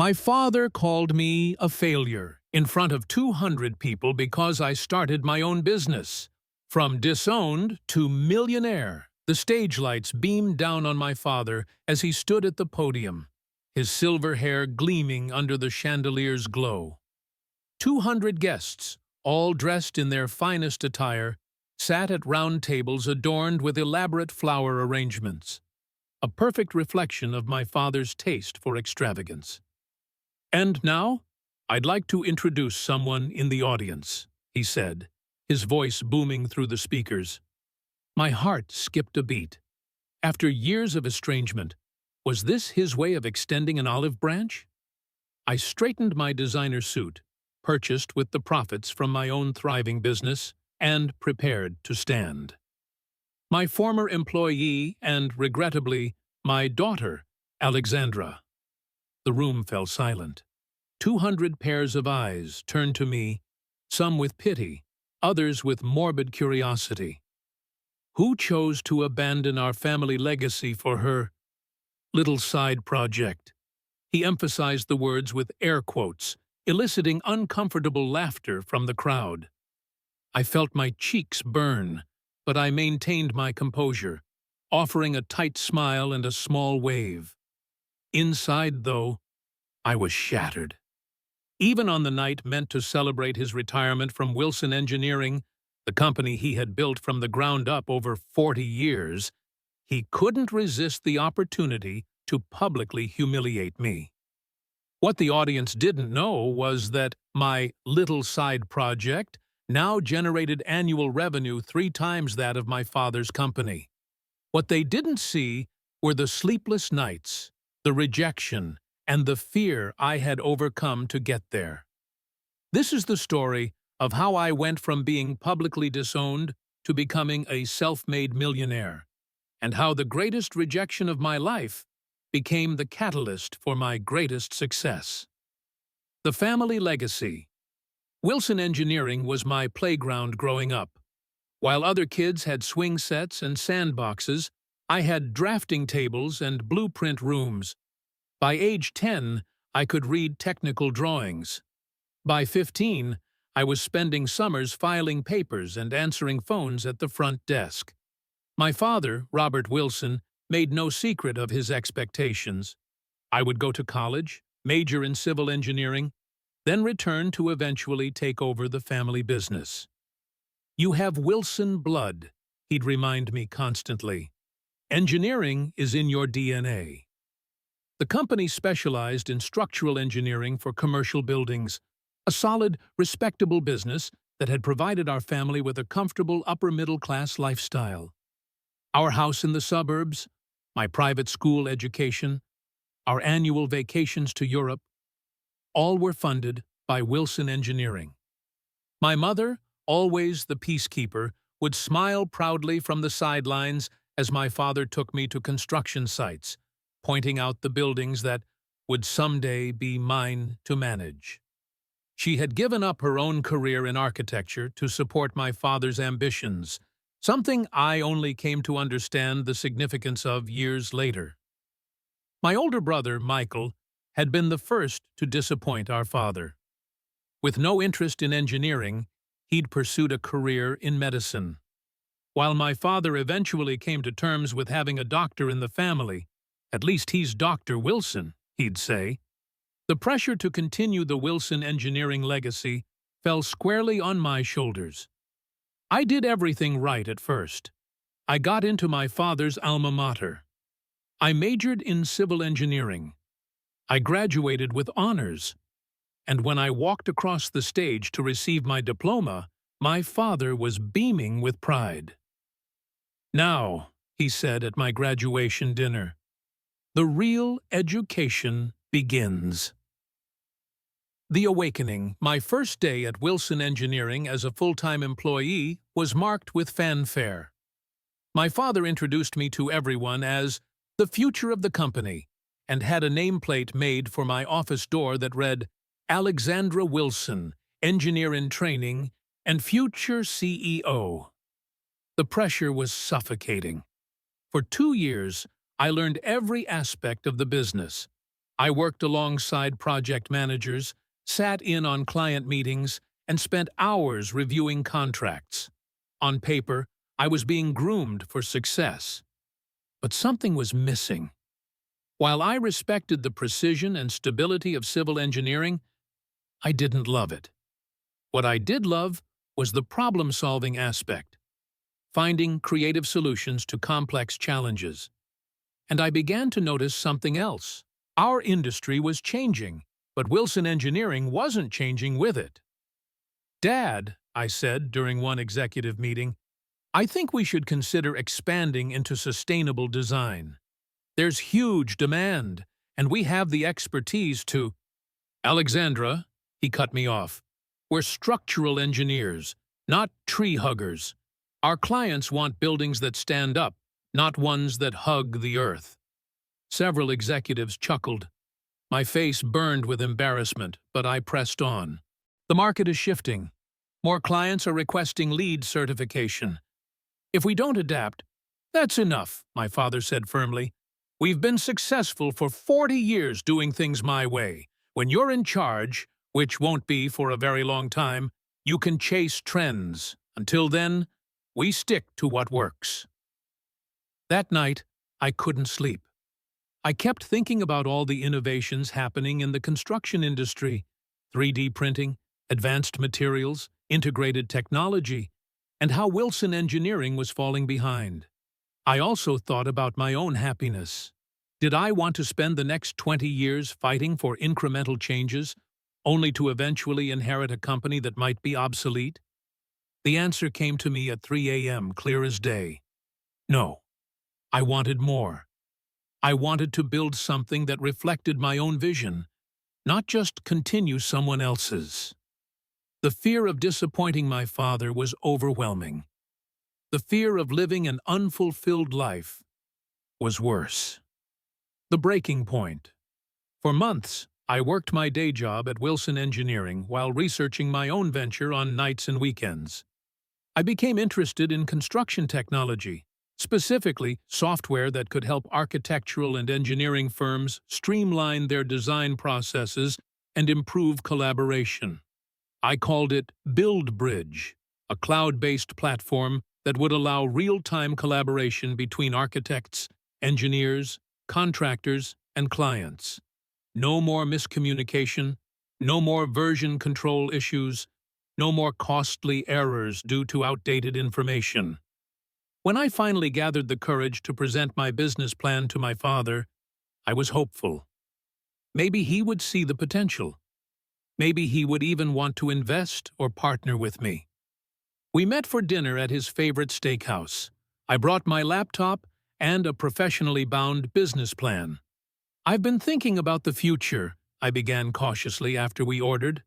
My father called me a failure in front of 200 people because I started my own business. From disowned to millionaire, the stage lights beamed down on my father as he stood at the podium, his silver hair gleaming under the chandelier's glow. 200 guests, all dressed in their finest attire, sat at round tables adorned with elaborate flower arrangements, a perfect reflection of my father's taste for extravagance. "And now, I'd like to introduce someone in the audience," he said, his voice booming through the speakers. My heart skipped a beat. After years of estrangement, was this his way of extending an olive branch? I straightened my designer suit, purchased with the profits from my own thriving business, and prepared to stand. My former employee and, regrettably, my daughter, Alexandra. The room fell silent. 200 pairs of eyes turned to me, some with pity, others with morbid curiosity. Who chose to abandon our family legacy for her little side project? He emphasized the words with air quotes, eliciting uncomfortable laughter from the crowd. I felt my cheeks burn, but I maintained my composure, offering a tight smile and a small wave. Inside, though, I was shattered. Even on the night meant to celebrate his retirement from Wilson Engineering, the company he had built from the ground up over 40 years, he couldn't resist the opportunity to publicly humiliate me. What the audience didn't know was that my little side project now generated annual revenue 3 times that of my father's company. What they didn't see were the sleepless nights, the rejection, and the fear I had overcome to get there. This is the story of how I went from being publicly disowned to becoming a self-made millionaire, and how the greatest rejection of my life became the catalyst for my greatest success. The family legacy. Wilson Engineering was my playground growing up. While other kids had swing sets and sandboxes, I had drafting tables and blueprint rooms. By age 10, I could read technical drawings. By 15, I was spending summers filing papers and answering phones at the front desk. My father, Robert Wilson, made no secret of his expectations. I would go to college, major in civil engineering, then return to eventually take over the family business. "You have Wilson blood," he'd remind me constantly. "Engineering is in your DNA." The company specialized in structural engineering for commercial buildings, a solid, respectable business that had provided our family with a comfortable upper-middle-class lifestyle. Our house in the suburbs, my private school education, our annual vacations to Europe, all were funded by Wilson Engineering. My mother, always the peacekeeper, would smile proudly from the sidelines as my father took me to construction sites, pointing out the buildings that would someday be mine to manage. She had given up her own career in architecture to support my father's ambitions, something I only came to understand the significance of years later. My older brother, Michael, had been the first to disappoint our father. With no interest in engineering, he'd pursued a career in medicine. While my father eventually came to terms with having a doctor in the family, "At least he's Dr. Wilson," he'd say, the pressure to continue the Wilson Engineering legacy fell squarely on my shoulders. I did everything right at first. I got into my father's alma mater. I majored in civil engineering. I graduated with honors. And when I walked across the stage to receive my diploma, my father was beaming with pride. "Now," he said at my graduation dinner, "the real education begins." The awakening, my first day at Wilson Engineering as a full-time employee, was marked with fanfare. My father introduced me to everyone as the future of the company and had a nameplate made for my office door that read, "Alexandra Wilson, engineer in training and future CEO." The pressure was suffocating. For 2 years, I learned every aspect of the business. I worked alongside project managers, sat in on client meetings, and spent hours reviewing contracts. On paper, I was being groomed for success. But something was missing. While I respected the precision and stability of civil engineering, I didn't love it. What I did love was the problem-solving aspect, finding creative solutions to complex challenges. And I began to notice something else. Our industry was changing, but Wilson Engineering wasn't changing with it. "Dad," I said during one executive meeting, "I think we should consider expanding into sustainable design. There's huge demand, and we have the expertise to—" "Alexandra," he cut me off, "we're structural engineers, not tree huggers. Our clients want buildings that stand up, not ones that hug the earth." Several executives chuckled. My face burned with embarrassment, but I pressed on. "The market is shifting. More clients are requesting LEED certification. If we don't adapt—" "That's enough," my father said firmly. "We've been successful for 40 years doing things my way. When you're in charge, which won't be for a very long time, you can chase trends. Until then, we stick to what works." That night, I couldn't sleep. I kept thinking about all the innovations happening in the construction industry: 3D printing, advanced materials, integrated technology, and how Wilson Engineering was falling behind. I also thought about my own happiness. Did I want to spend the next 20 years fighting for incremental changes, only to eventually inherit a company that might be obsolete? The answer came to me at 3 a.m., clear as day. No. I wanted more. I wanted to build something that reflected my own vision, not just continue someone else's. The fear of disappointing my father was overwhelming. The fear of living an unfulfilled life was worse. The breaking point. For months, I worked my day job at Wilson Engineering while researching my own venture on nights and weekends. I became interested in construction technology, specifically software that could help architectural and engineering firms streamline their design processes and improve collaboration. I called it BuildBridge, a cloud-based platform that would allow real-time collaboration between architects, engineers, contractors, and clients. No more miscommunication, no more version control issues, no more costly errors due to outdated information. When I finally gathered the courage to present my business plan to my father, I was hopeful. Maybe he would see the potential. Maybe he would even want to invest or partner with me. We met for dinner at his favorite steakhouse. I brought my laptop and a professionally bound business plan. "I've been thinking about the future," I began cautiously after we ordered.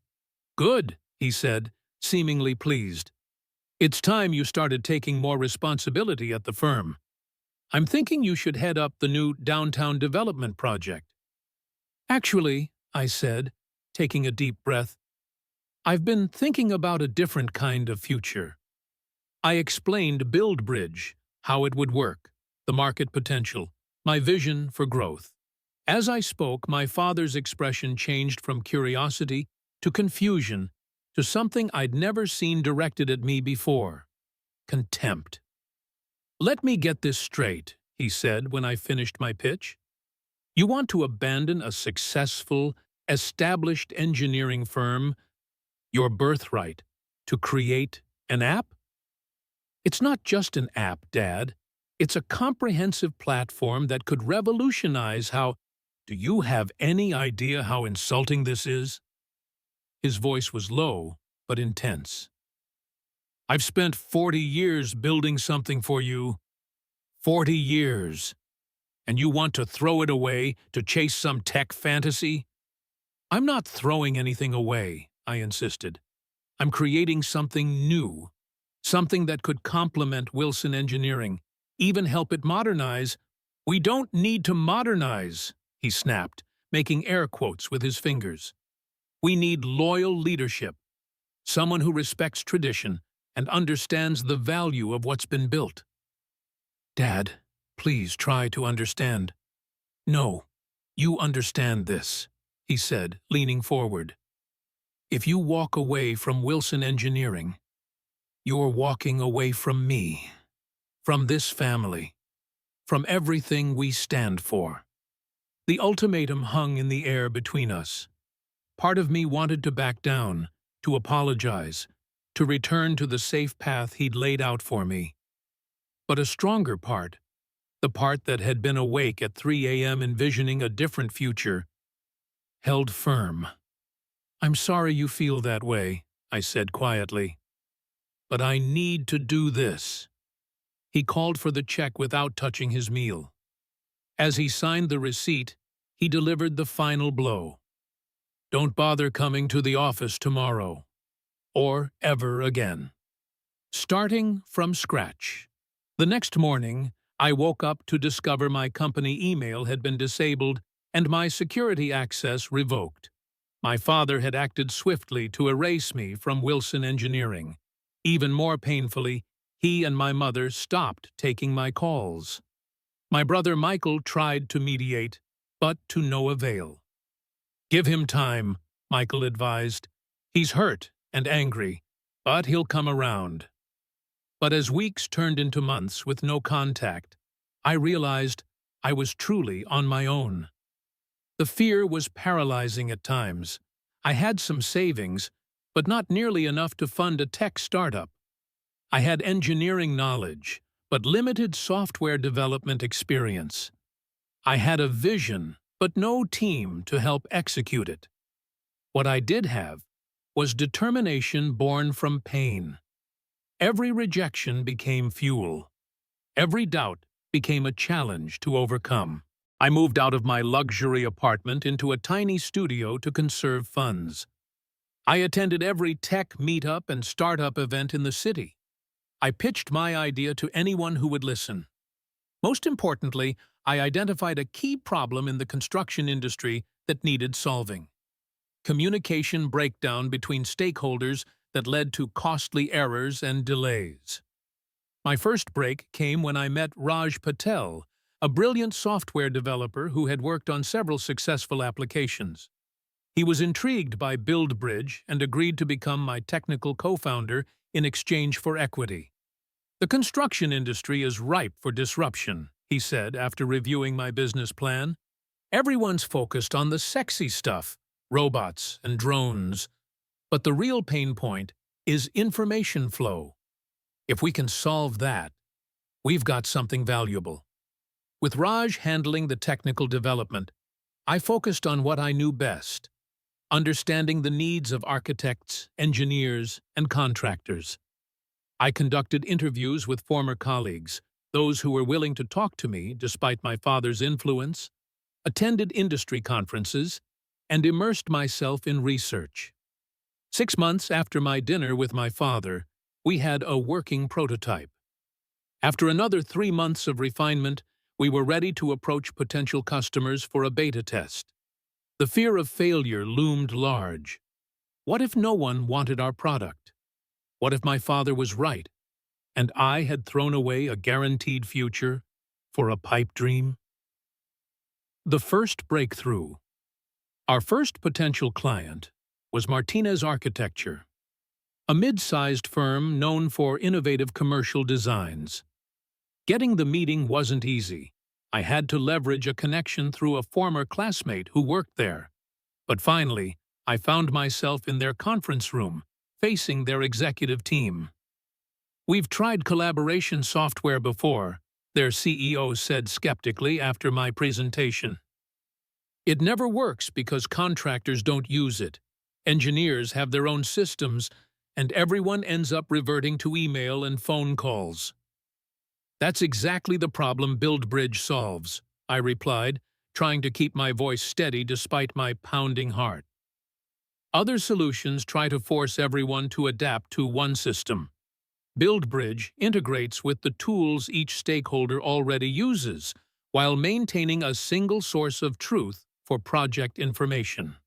"Good," he said, seemingly pleased. "It's time you started taking more responsibility at the firm. I'm thinking you should head up the new downtown development project." "Actually," I said, taking a deep breath, "I've been thinking about a different kind of future." I explained BuildBridge, how it would work, the market potential, my vision for growth. As I spoke, my father's expression changed from curiosity to confusion to something I'd never seen directed at me before: contempt. "Let me get this straight," he said when I finished my pitch. "You want to abandon a successful, established engineering firm, your birthright, to create an app?" "It's not just an app, Dad. It's a comprehensive platform that could revolutionize how—" "Do you have any idea how insulting this is?" His voice was low, but intense. "I've spent 40 years building something for you. 40 years. And you want to throw it away to chase some tech fantasy?" "I'm not throwing anything away," I insisted. "I'm creating something new. Something that could complement Wilson Engineering, even help it modernize." "We don't need to modernize," he snapped, making air quotes with his fingers. "We need loyal leadership, someone who respects tradition and understands the value of what's been built." "Dad, please try to understand." "No, "You understand this," he said, leaning forward. "If you walk away from Wilson Engineering, you're walking away from me, from this family, from everything we stand for." The ultimatum hung in the air between us. Part of me wanted to back down, to apologize, to return to the safe path he'd laid out for me. But a stronger part, the part that had been awake at 3 a.m. envisioning a different future, held firm. "I'm sorry you feel that way," I said quietly. "But I need to do this." He called for the check without touching his meal. As he signed the receipt, he delivered the final blow. "Don't bother coming to the office tomorrow. Or ever again." Starting from scratch. The next morning, I woke up to discover my company email had been disabled and my security access revoked. My father had acted swiftly to erase me from Wilson Engineering. Even more painfully, he and my mother stopped taking my calls. My brother Michael tried to mediate, but to no avail. "Give him time," Michael advised. "He's hurt and angry, but he'll come around." But as weeks turned into months with no contact, I realized I was truly on my own. The fear was paralyzing at times. I had some savings, but not nearly enough to fund a tech startup. I had engineering knowledge, but limited software development experience. I had a vision, but no team to help execute it. What I did have was determination born from pain. Every rejection became fuel. Every doubt became a challenge to overcome. I moved out of my luxury apartment into a tiny studio to conserve funds. I attended every tech meetup and startup event in the city. I pitched my idea to anyone who would listen. Most importantly, I identified a key problem in the construction industry that needed solving: communication breakdown between stakeholders that led to costly errors and delays. My first break came when I met Raj Patel, a brilliant software developer who had worked on several successful applications. He was intrigued by BuildBridge and agreed to become my technical co-founder in exchange for equity. "The construction industry is ripe for disruption," he said after reviewing my business plan. "Everyone's focused on the sexy stuff, robots and drones. But the real pain point is information flow. If we can solve that, we've got something valuable." With Raj handling the technical development, I focused on what I knew best: understanding the needs of architects, engineers, and contractors. I conducted interviews with former colleagues, those who were willing to talk to me despite my father's influence, attended industry conferences, and immersed myself in research. 6 months after my dinner with my father, we had a working prototype. After another 3 months of refinement, we were ready to approach potential customers for a beta test. The fear of failure loomed large. What if no one wanted our product? What if my father was right, and I had thrown away a guaranteed future for a pipe dream? The first breakthrough. Our first potential client was Martinez Architecture, a mid-sized firm known for innovative commercial designs. Getting the meeting wasn't easy. I had to leverage a connection through a former classmate who worked there. But finally, I found myself in their conference room, facing their executive team. "We've tried collaboration software before," their CEO said skeptically after my presentation. "It never works because contractors don't use it. Engineers have their own systems, and everyone ends up reverting to email and phone calls." "That's exactly the problem BuildBridge solves," I replied, trying to keep my voice steady despite my pounding heart. "Other solutions try to force everyone to adapt to one system. BuildBridge integrates with the tools each stakeholder already uses, while maintaining a single source of truth for project information."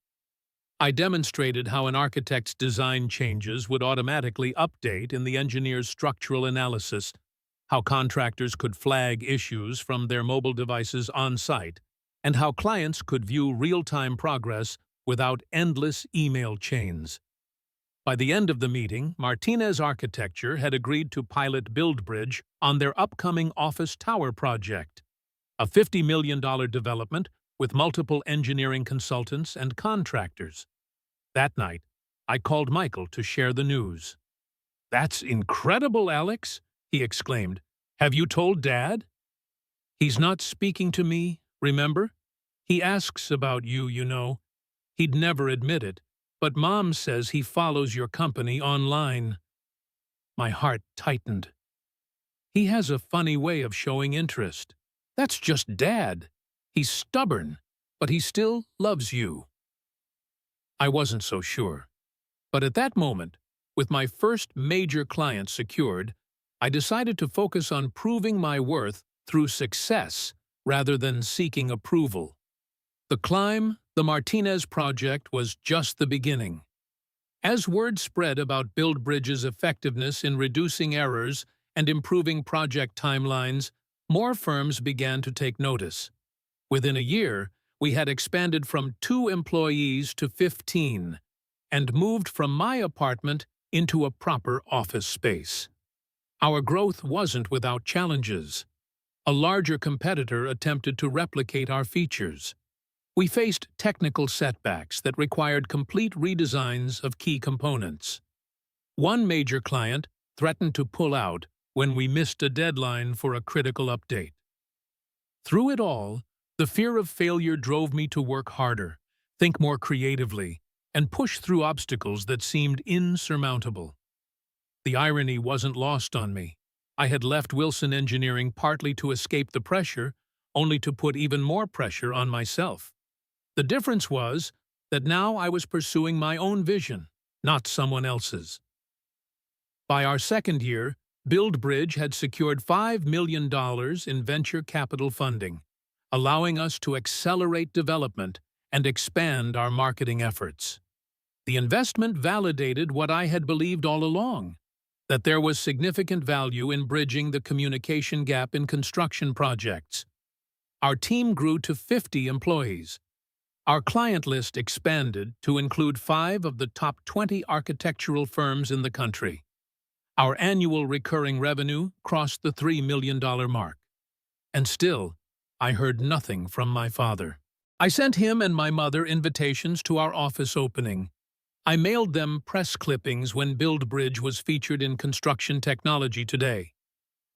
I demonstrated how an architect's design changes would automatically update in the engineer's structural analysis, how contractors could flag issues from their mobile devices on site, and how clients could view real-time progress without endless email chains. By the end of the meeting, Martinez Architecture had agreed to pilot BuildBridge on their upcoming office tower project, a $50 million development with multiple engineering consultants and contractors. That night, I called Michael to share the news. "That's incredible, Alex!" he exclaimed. "Have you told Dad?" "He's not speaking to me, remember? He asks about you, you know. He'd never admit it, but Mom says he follows your company online." My heart tightened. "He has a funny way of showing interest. That's just Dad. He's stubborn, but he still loves you." I wasn't so sure. But at that moment, with my first major client secured, I decided to focus on proving my worth through success rather than seeking approval. The climb, the Martinez project, was just the beginning. As word spread about BuildBridge's effectiveness in reducing errors and improving project timelines, more firms began to take notice. Within a year, we had expanded from 2 employees to 15 and moved from my apartment into a proper office space. Our growth wasn't without challenges. A larger competitor attempted to replicate our features. We faced technical setbacks that required complete redesigns of key components. One major client threatened to pull out when we missed a deadline for a critical update. Through it all, the fear of failure drove me to work harder, think more creatively, and push through obstacles that seemed insurmountable. The irony wasn't lost on me. I had left Wilson Engineering partly to escape the pressure, only to put even more pressure on myself. The difference was that now I was pursuing my own vision, not someone else's. By our second year, BuildBridge had secured $5 million in venture capital funding, allowing us to accelerate development and expand our marketing efforts. The investment validated what I had believed all along, that there was significant value in bridging the communication gap in construction projects. Our team grew to 50 employees. Our client list expanded to include 5 of the top 20 architectural firms in the country. Our annual recurring revenue crossed the $3 million mark. And still, I heard nothing from my father. I sent him and my mother invitations to our office opening. I mailed them press clippings when BuildBridge was featured in Construction Technology Today.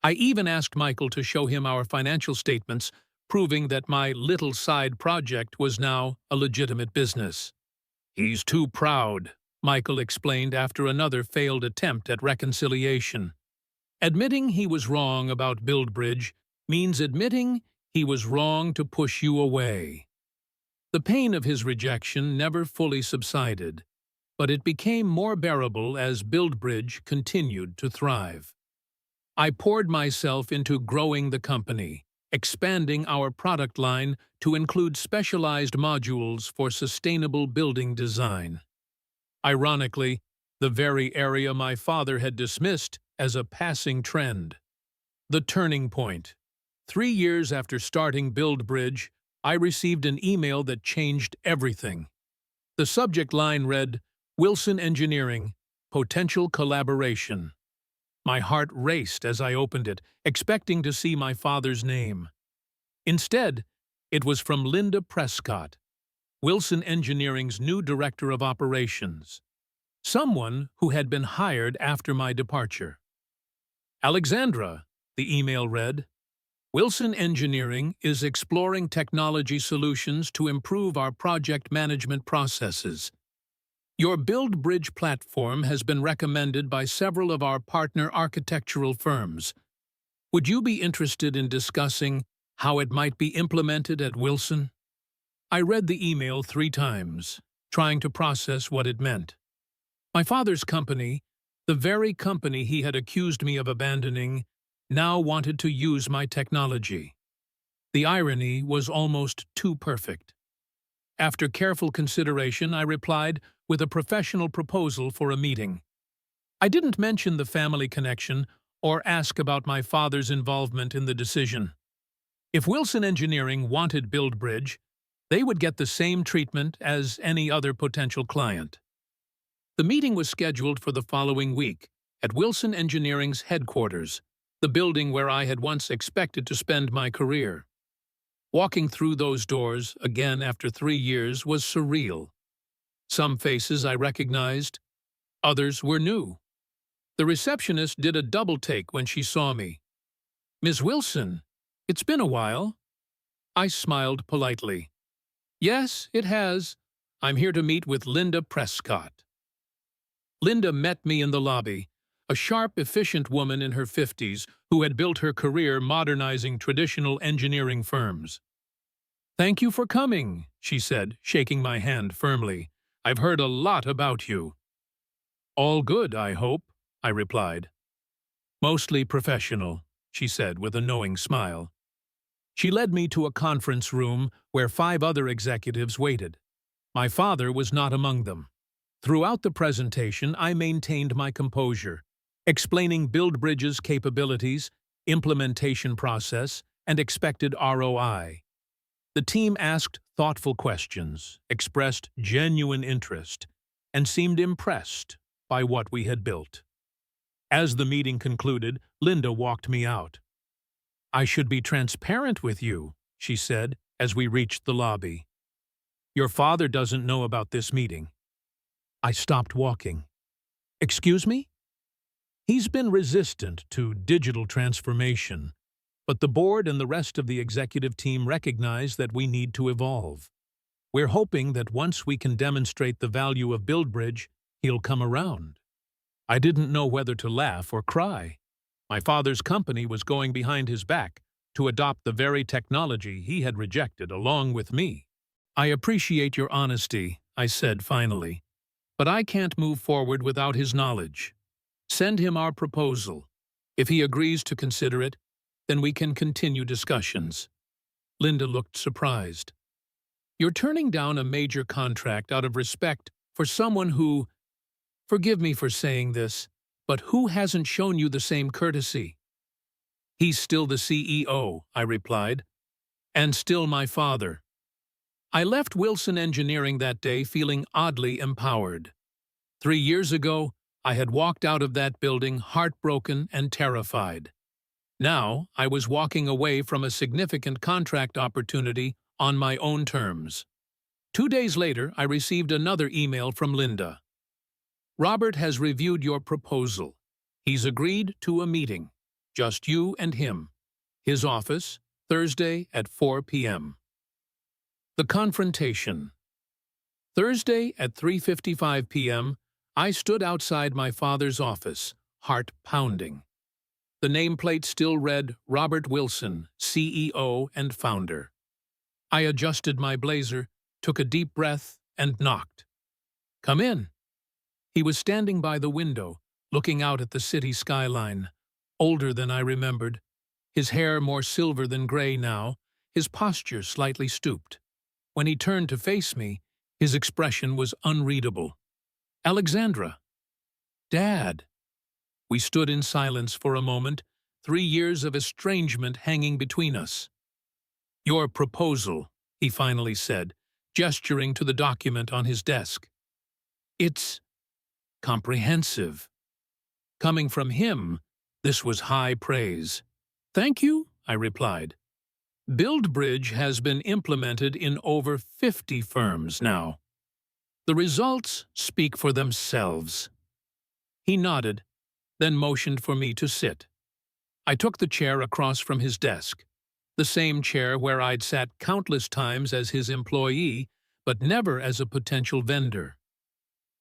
I even asked Michael to show him our financial statements, proving that my little side project was now a legitimate business. "He's too proud," Michael explained after another failed attempt at reconciliation. Admitting he was wrong about BuildBridge means admitting he was wrong to push you away. The pain of his rejection never fully subsided, but it became more bearable as BuildBridge continued to thrive. I poured myself into growing the company, expanding our product line to include specialized modules for sustainable building design. Ironically, the very area my father had dismissed as a passing trend. The turning point. 3 years after starting BuildBridge, I received an email that changed everything. The subject line read, "Wilson Engineering, Potential Collaboration." My heart raced as I opened it, expecting to see my father's name. Instead, it was from Linda Prescott, Wilson Engineering's new Director of Operations, someone who had been hired after my departure. "Alexandra," the email read, "Wilson Engineering is exploring technology solutions to improve our project management processes. Your BuildBridge platform has been recommended by several of our partner architectural firms. Would you be interested in discussing how it might be implemented at Wilson?" I read the email 3 times, trying to process what it meant. My father's company, the very company he had accused me of abandoning, now wanted to use my technology. The irony was almost too perfect. After careful consideration, I replied with a professional proposal for a meeting. I didn't mention the family connection or ask about my father's involvement in the decision. If Wilson Engineering wanted BuildBridge, they would get the same treatment as any other potential client. The meeting was scheduled for the following week at Wilson Engineering's headquarters, the building where I had once expected to spend my career. Walking through those doors again after 3 years was surreal. Some faces I recognized, others were new. The receptionist did a double take when she saw me. "Ms. Wilson, it's been a while." I smiled politely. "Yes, it has. I'm here to meet with Linda Prescott." Linda met me in the lobby, a sharp, efficient woman in her 50s who had built her career modernizing traditional engineering firms. "Thank you for coming," she said, shaking my hand firmly. "I've heard a lot about you." "All good, I hope," I replied. "Mostly professional," she said with a knowing smile. She led me to a conference room where 5 other executives waited. My father was not among them. Throughout the presentation, I maintained my composure, explaining BuildBridge's capabilities, implementation process, and expected ROI. The team asked thoughtful questions, expressed genuine interest, and seemed impressed by what we had built. As the meeting concluded, Linda walked me out. "I should be transparent with you," she said as we reached the lobby. "Your father doesn't know about this meeting." I stopped walking. "Excuse me?" "He's been resistant to digital transformation, but the board and the rest of the executive team recognize that we need to evolve. We're hoping that once we can demonstrate the value of BuildBridge, he'll come around." I didn't know whether to laugh or cry. My father's company was going behind his back to adopt the very technology he had rejected along with me. "I appreciate your honesty," I said finally, "but I can't move forward without his knowledge. Send him our proposal. If he agrees to consider it, then we can continue discussions." Linda looked surprised. "You're turning down a major contract out of respect for someone who, forgive me for saying this, but who hasn't shown you the same courtesy?" "He's still the CEO," I replied, "and still my father." I left Wilson Engineering that day feeling oddly empowered. 3 years ago, I had walked out of that building heartbroken and terrified. Now, I was walking away from a significant contract opportunity on my own terms. 2 days later, I received another email from Linda. "Robert has reviewed your proposal. He's agreed to a meeting. Just you and him. His office, Thursday at 4 p.m. The confrontation. Thursday at 3:55 p.m., I stood outside my father's office, heart pounding. The nameplate still read Robert Wilson, CEO and founder. I adjusted my blazer, took a deep breath, and knocked. "Come in." He was standing by the window, looking out at the city skyline, older than I remembered, his hair more silver than gray now, his posture slightly stooped. When he turned to face me, his expression was unreadable. "Alexandra." "Dad." We stood in silence for a moment, 3 years of estrangement hanging between us. "Your proposal," he finally said, gesturing to the document on his desk. "It's comprehensive." Coming from him, this was high praise. "Thank you," I replied. BuildBridge has been implemented in over 50 firms now. The results speak for themselves. He nodded, then motioned for me to sit. I took the chair across from his desk, the same chair where I'd sat countless times as his employee, but never as a potential vendor.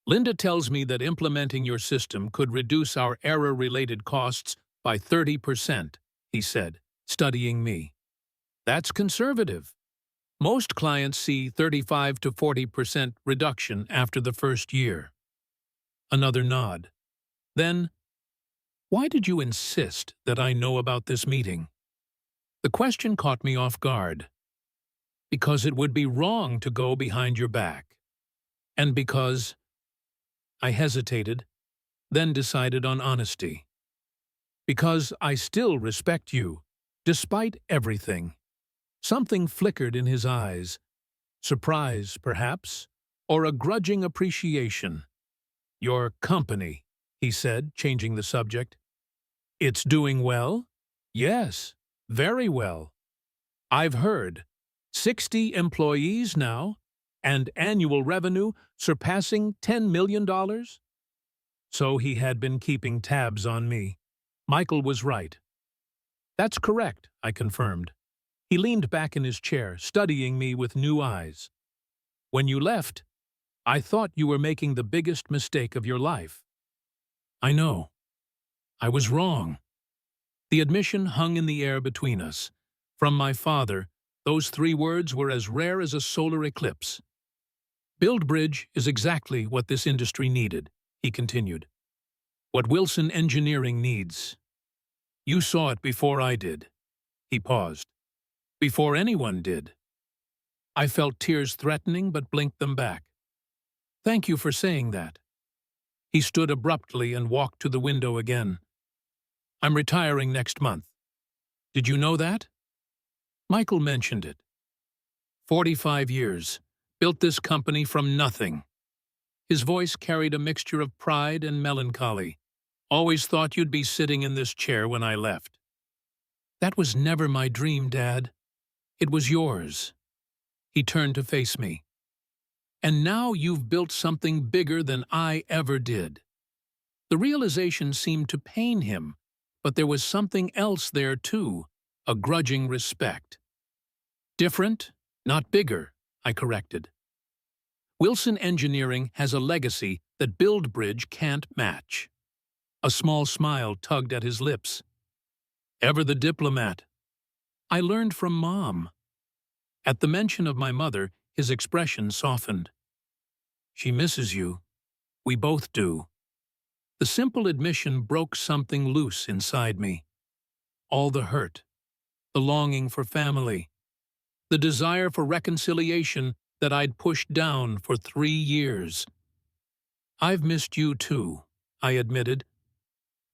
"Linda tells me that implementing your system could reduce our error-related costs by 30%, he said, studying me. "That's conservative. Most clients see 35 to 40% reduction after the first year." Another nod. Then, "Why did you insist that I know about this meeting?" The question caught me off guard. "Because it would be wrong to go behind your back. And because—" I hesitated, then decided on honesty. "Because I still respect you, despite everything." Something flickered in his eyes. Surprise, perhaps, or a grudging appreciation. "Your company," he said, changing the subject. "It's doing well?" "Yes, very well. I've heard. 60 employees now, and annual revenue surpassing $10 million? So he had been keeping tabs on me. Michael was right. "That's correct," I confirmed. He leaned back in his chair, studying me with new eyes. "When you left, I thought you were making the biggest mistake of your life." "I know. I was wrong." The admission hung in the air between us. From my father, those 3 words were as rare as a solar eclipse. "BuildBridge is exactly what this industry needed," he continued. "What Wilson Engineering needs. You saw it before I did." He paused. "Before anyone did." I felt tears threatening but blinked them back. "Thank you for saying that." He stood abruptly and walked to the window again. "I'm retiring next month. Did you know that?" Michael mentioned it. 45 years. Built this company from nothing. His voice carried a mixture of pride and melancholy. "Always thought you'd be sitting in this chair when I left." "That was never my dream, Dad. It was yours." He turned to face me. "And now you've built something bigger than I ever did." The realization seemed to pain him, but there was something else there too, a grudging respect. "Different, not bigger," I corrected. "Wilson Engineering has a legacy that BuildBridge can't match." A small smile tugged at his lips. "Ever the diplomat." "I learned from Mom." At the mention of my mother, his expression softened. "She misses you. We both do." The simple admission broke something loose inside me. All the hurt, the longing for family, the desire for reconciliation that I'd pushed down for 3 years. "I've missed you too," I admitted.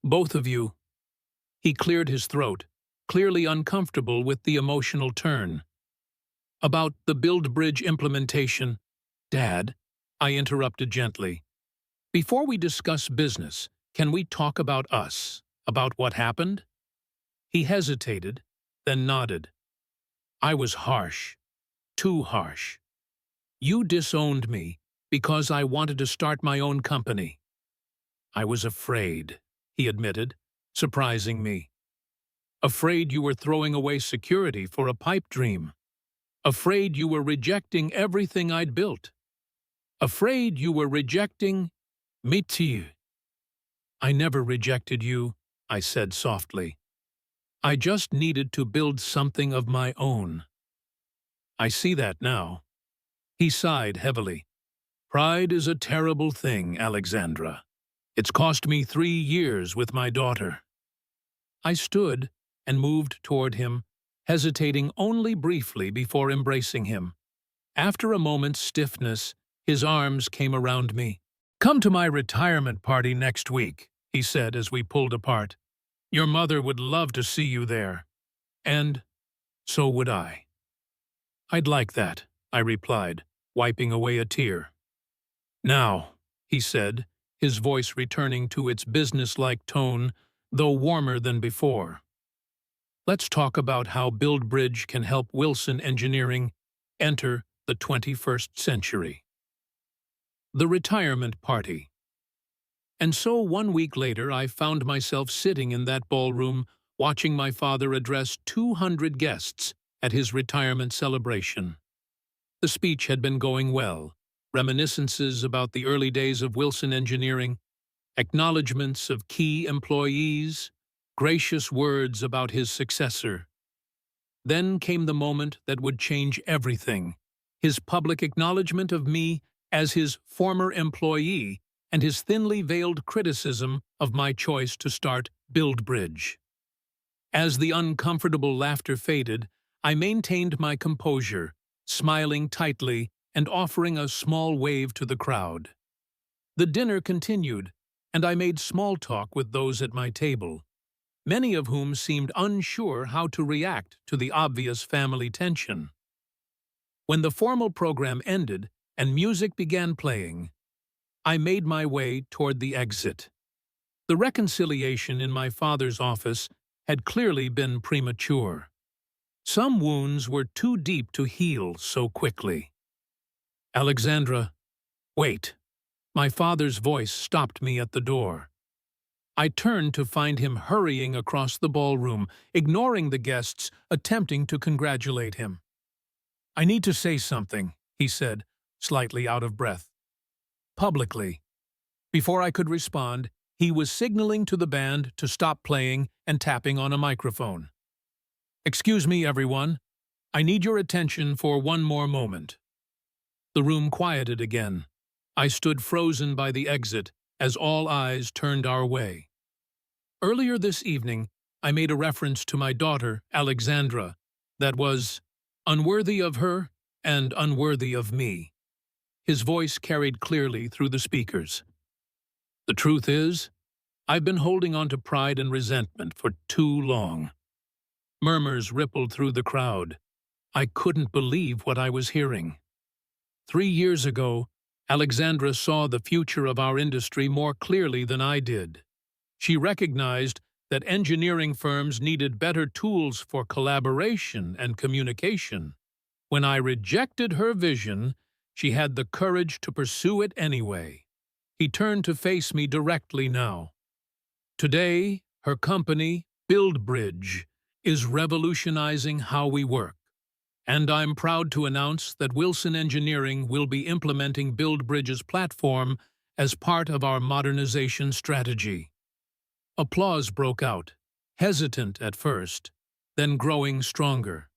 "Both of you." He cleared his throat, clearly uncomfortable with the emotional turn. "About the BuildBridge implementation." "Dad," I interrupted gently. "Before we discuss business, can we talk about us, about what happened?" He hesitated, then nodded. "I was harsh, too harsh. You disowned me because I wanted to start my own company." "I was afraid," he admitted, surprising me. "Afraid you were throwing away security for a pipe dream. Afraid you were rejecting everything I'd built. Afraid you were rejecting me too." "I never rejected you," I said softly. "I just needed to build something of my own." "I see that now." He sighed heavily. "Pride is a terrible thing, Alexandra. It's cost me 3 years with my daughter." I stood and moved toward him, hesitating only briefly before embracing him. After a moment's stiffness, his arms came around me. "Come to my retirement party next week," he said as we pulled apart. "Your mother would love to see you there. And so would I." "I'd like that," I replied, wiping away a tear. "Now," he said, his voice returning to its businesslike tone, though warmer than before. "Let's talk about how BuildBridge can help Wilson Engineering enter the 21st century." The retirement party. And so 1 week later I found myself sitting in that ballroom watching my father address 200 guests at his retirement celebration. The speech had been going well, reminiscences about the early days of Wilson Engineering, acknowledgments of key employees, gracious words about his successor. Then came the moment that would change everything, his public acknowledgement of me as his former employee and his thinly veiled criticism of my choice to start BuildBridge. As the uncomfortable laughter faded, I maintained my composure, smiling tightly and offering a small wave to the crowd. The dinner continued, and I made small talk with those at my table. many of whom seemed unsure how to react to the obvious family tension. When the formal program ended and music began playing, I made my way toward the exit. The reconciliation in my father's office had clearly been premature. Some wounds were too deep to heal so quickly. "Alexandra, wait." My father's voice stopped me at the door. I turned to find him hurrying across the ballroom, ignoring the guests attempting to congratulate him. "I need to say something," he said, slightly out of breath. "Publicly." Before I could respond, he was signaling to the band to stop playing and tapping on a microphone. "Excuse me, everyone. I need your attention for one more moment." The room quieted again. I stood frozen by the exit as all eyes turned our way. Earlier this evening, I made a reference to my daughter, Alexandra, that was unworthy of her and unworthy of me. His voice carried clearly through the speakers. "The truth is, I've been holding on to pride and resentment for too long." Murmurs rippled through the crowd. I couldn't believe what I was hearing. 3 years ago, Alexandra saw the future of our industry more clearly than I did. She recognized that engineering firms needed better tools for collaboration and communication. When I rejected her vision, she had the courage to pursue it anyway. He turned to face me directly now. Today, her company, BuildBridge, is revolutionizing how we work. And I'm proud to announce that Wilson Engineering will be implementing BuildBridge's platform as part of our modernization strategy. Applause broke out, hesitant at first, then growing stronger.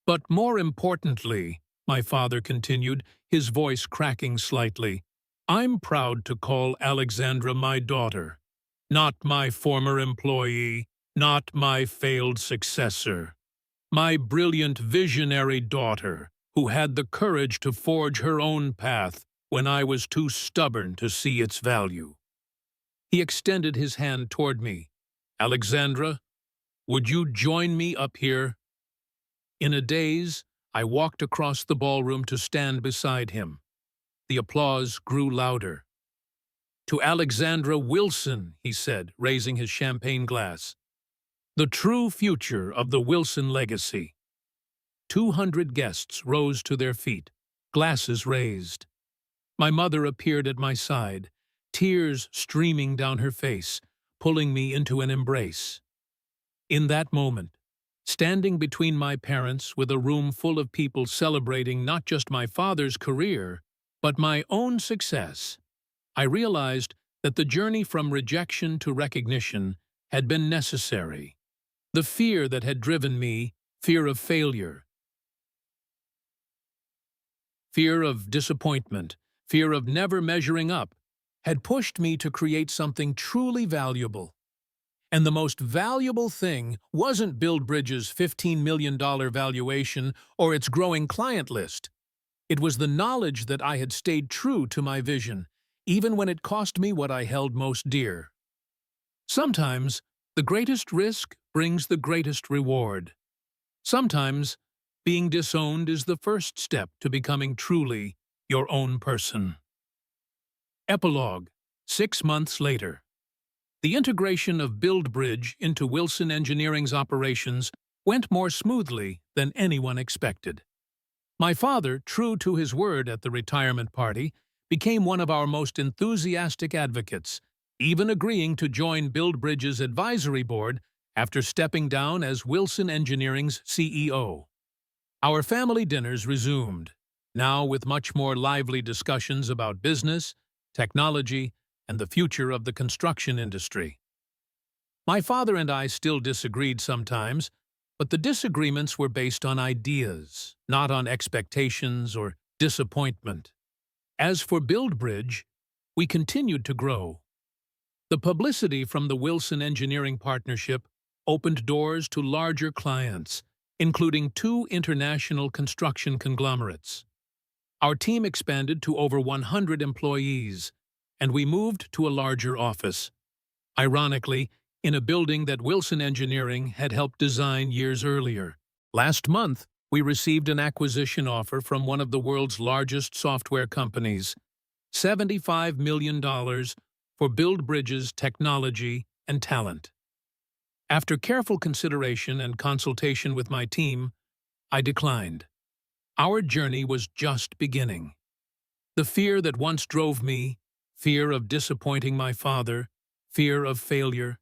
"But more importantly," my father continued, his voice cracking slightly, "I'm proud to call Alexandra my daughter. Not my former employee, not my failed successor. My brilliant visionary daughter, who had the courage to forge her own path when I was too stubborn to see its value." He extended his hand toward me. "Alexandra, would you join me up here?" In a daze, I walked across the ballroom to stand beside him. The applause grew louder. "To Alexandra Wilson," he said, raising his champagne glass. "The true future of the Wilson legacy." 200 guests rose to their feet, glasses raised. My mother appeared at my side, tears streaming down her face, pulling me into an embrace. In that moment, standing between my parents with a room full of people celebrating not just my father's career, but my own success, I realized that the journey from rejection to recognition had been necessary. The fear that had driven me, fear of failure, fear of disappointment, fear of never measuring up, had pushed me to create something truly valuable. And the most valuable thing wasn't BuildBridge's $15 million valuation or its growing client list. It was the knowledge that I had stayed true to my vision, even when it cost me what I held most dear. Sometimes, the greatest risk brings the greatest reward. Sometimes, being disowned is the first step to becoming truly your own person. Epilogue, 6 months later. The integration of BuildBridge into Wilson Engineering's operations went more smoothly than anyone expected. My father, true to his word at the retirement party, became one of our most enthusiastic advocates, even agreeing to join BuildBridge's advisory board after stepping down as Wilson Engineering's CEO. Our family dinners resumed, now with much more lively discussions about business, technology, and the future of the construction industry. My father and I still disagreed sometimes, but the disagreements were based on ideas, not on expectations or disappointment. As for BuildBridge, we continued to grow. The publicity from the Wilson Engineering Partnership opened doors to larger clients, including 2 international construction conglomerates. Our team expanded to over 100 employees, and we moved to a larger office. Ironically, in a building that Wilson Engineering had helped design years earlier. Last month, we received an acquisition offer from one of the world's largest software companies, $75 million for BuildBridge's technology and talent. After careful consideration and consultation with my team, I declined. Our journey was just beginning. The fear that once drove me, fear of disappointing my father, fear of failure,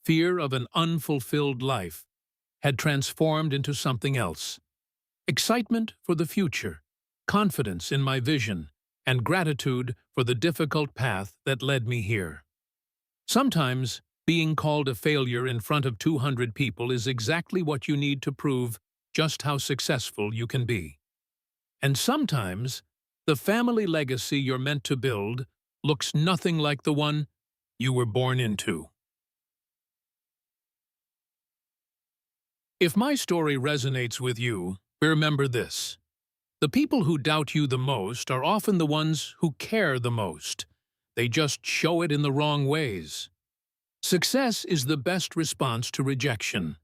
fear of an unfulfilled life, had transformed into something else. Excitement for the future, confidence in my vision, and gratitude for the difficult path that led me here. Sometimes, being called a failure in front of 200 people is exactly what you need to prove just how successful you can be. And sometimes, the family legacy you're meant to build looks nothing like the one you were born into. If my story resonates with you, remember this. The people who doubt you the most are often the ones who care the most. They just show it in the wrong ways. Success is the best response to rejection.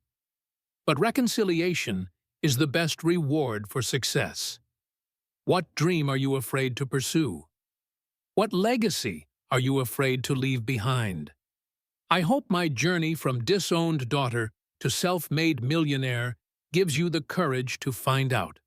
But reconciliation is the best reward for success. What dream are you afraid to pursue? What legacy are you afraid to leave behind? I hope my journey from disowned daughter to self-made millionaire gives you the courage to find out.